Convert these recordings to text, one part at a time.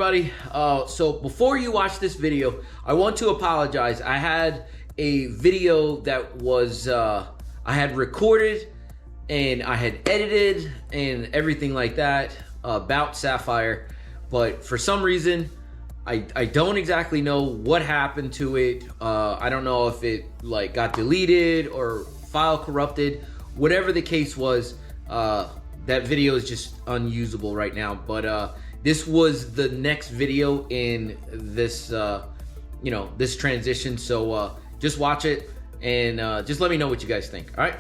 everybody? So before you watch this video, I want to apologize. I had a video that was I had recorded and I had edited and everything like that about Saphre, but for some reason I don't exactly know what happened to it. I don't know if it like got deleted or file corrupted. Whatever the case was, that video is just unusable right now. But this was the next video in this this transition, so just watch it and just let me know what you guys think. All right,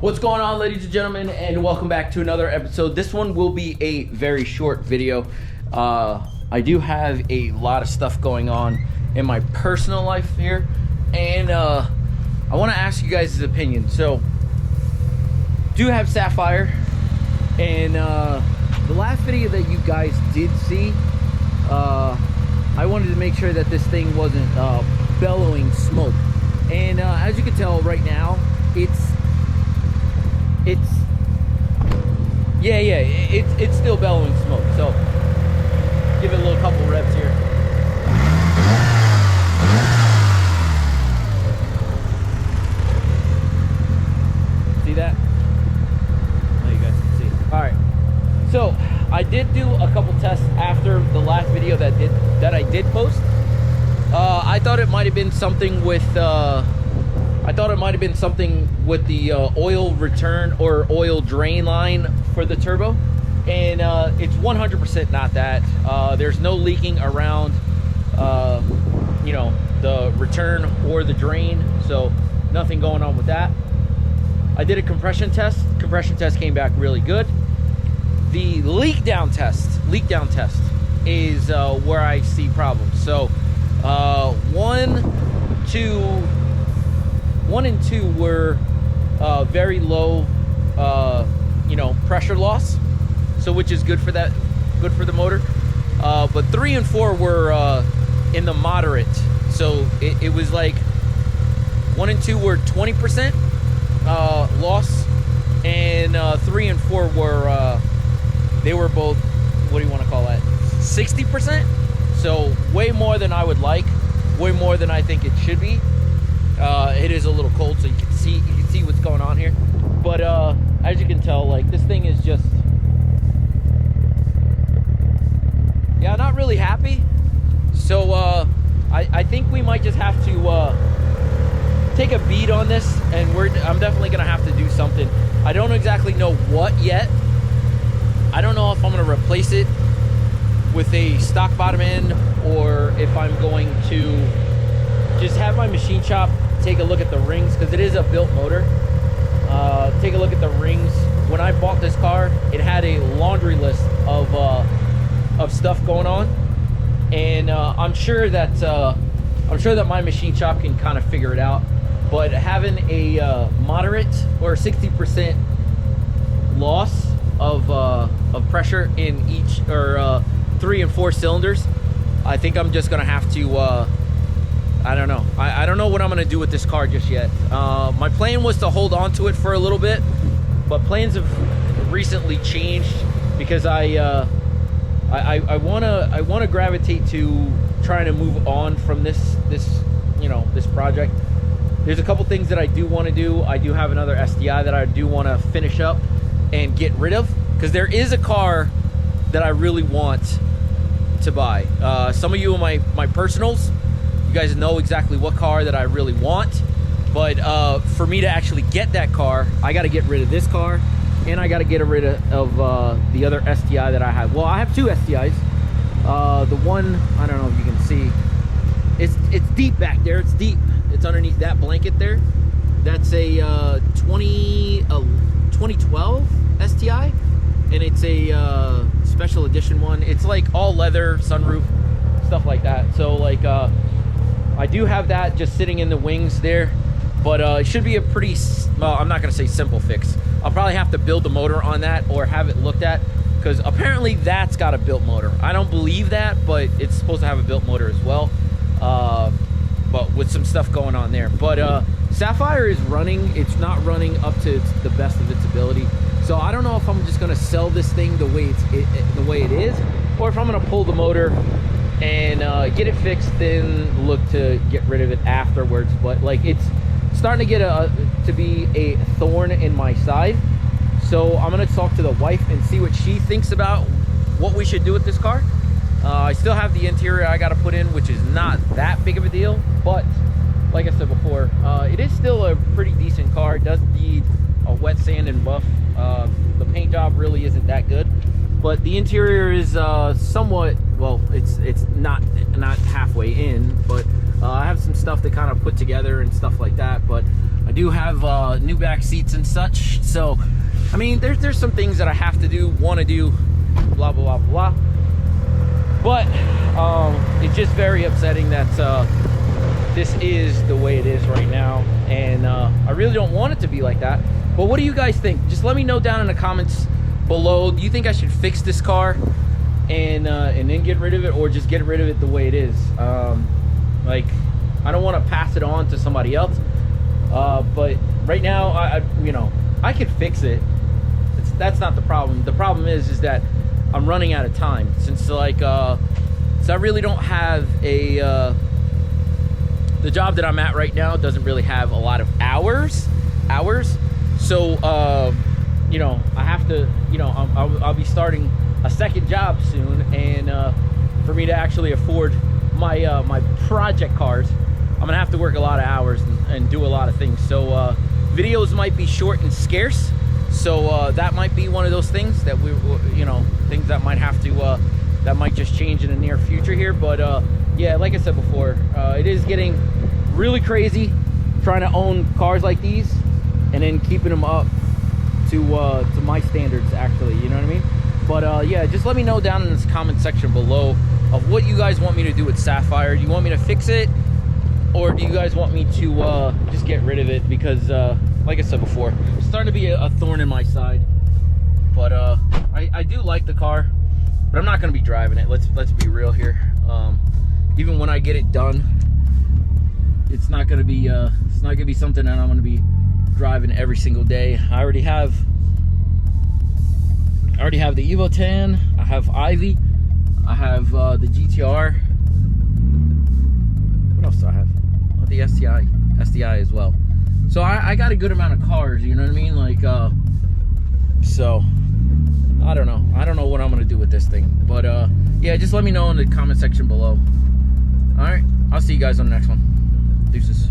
what's going on, ladies and gentlemen, and welcome back to another episode. This one will be a very short video. I do have a lot of stuff going on in my personal life here, and I want to ask you guys' opinion. So do have Saphre, and the last video that you guys did see, I wanted to make sure that this thing wasn't bellowing smoke, and as you can tell right now, it's still bellowing smoke. So give it a little couple revs here. See that? Now you guys can see. All right. So I did do a couple tests after the last video that I did post. I thought it might have been something with the oil return or oil drain line for the turbo, and it's 100% not that. There's no leaking around the return or the drain, so nothing going on with that. I did a compression test. Compression test came back really good. The leak down test is where I see problems. So 1 and 2 were very low pressure loss, so which is good for the motor. But 3 and 4 were in the moderate, so it was like 1 and 2 were 20% loss, and 3 and 4 were they were both, what do you want to call that, 60%. So way more than I would like, way more than I think it should be. It is a little cold, so you can see what's going on here. But as you can tell, like, this thing is just, not really happy. So I think we might just have to take a beat on this, and I'm definitely gonna have to do something. I don't exactly know what yet. I don't know if I'm gonna replace it with a stock bottom end, or if I'm going to just have my machine shop take a look at the rings, because it is a built motor. Take a look at the rings. When I bought this car, it had a laundry list of stuff going on, and I'm sure that my machine shop can kind of figure it out. But having a moderate or 60% loss of pressure in each, or 3 and 4 cylinders, I think I'm just gonna have to I don't know. I don't know what I'm gonna do with this car just yet. My plan was to hold on to it for a little bit, but plans have recently changed because I wanna gravitate to trying to move on from this project. There's a couple things that I do want to do. I do have another STI that I do want to finish up and get rid of, because there is a car that I really want to buy. Some of you in my personals, you guys know exactly what car that I really want, but for me to actually get that car, I got to get rid of this car, and I got to get rid of the other STI that I have. Well, I have 2 STIs. The one, I don't know if you can see, it's deep back there. It's deep. It's underneath that blanket there. That's a 2012 STI, and it's a special edition one. It's like all leather, sunroof, stuff like that. So like I do have that just sitting in the wings there, but it should be a pretty, well, I'm not gonna say simple fix. I'll probably have to build the motor on that or have it looked at, because apparently that's got a built motor. I don't believe that, but it's supposed to have a built motor as well, but with some stuff going on there. But Saphre is running. It's not running up to the best of its ability. So I don't know if I'm just gonna sell this thing the way it is, or if I'm gonna pull the motor and get it fixed, then look to get rid of it afterwards. But like, it's starting to get to be a thorn in my side. So I'm gonna talk to the wife and see what she thinks about what we should do with this car. I still have the interior I gotta put in, which is not that big of a deal, but like I said before, it is still a pretty decent car. It does need a wet sand and buff. The paint job really isn't that good, but the interior is somewhat, well, it's not halfway in, but I have some stuff to kind of put together and stuff like that. But I do have new back seats and such, so I mean, there's some things that I have to do, want to do, blah blah blah blah. But it's just very upsetting that this is the way it is right now, and I really don't want it to be like that. But what do you guys think? Just let me know down in the comments below. Do you think I should fix this car and then get rid of it, or just get rid of it the way it is? Like, I don't want to pass it on to somebody else, but right now, I could fix it. That's not the problem. The problem is that I'm running out of time, since like so I really don't have a the job that I'm at right now doesn't really have a lot of hours. So I have to, I'll be starting a second job soon, and for me to actually afford my my project cars, I'm gonna have to work a lot of hours and do a lot of things. So videos might be short and scarce. So that might be one of those things that things that might have to, that might just change in the near future here. But yeah, like I said before, it is getting really crazy trying to own cars like these and then keeping them up to my standards, actually, you know what I mean? But yeah, just let me know down in this comment section below of what you guys want me to do with Saphre. Do you want me to fix it, or do you guys want me to just get rid of it? Because like I said before, it's starting to be a thorn in my side. But I do like the car, but I'm not going to be driving it. Let's be real here. Even when I get it done, it's not going to be something that I'm going to be driving every single day. I already have the Evo 10. I have Ivy. I have the GTR. What else do I have? Oh, the STI as well. So I got a good amount of cars, you know what I mean? Like, so I don't know what I'm gonna do with this thing. But yeah, just let me know in the comment section below. All right, I'll see you guys on the next one. Deuces.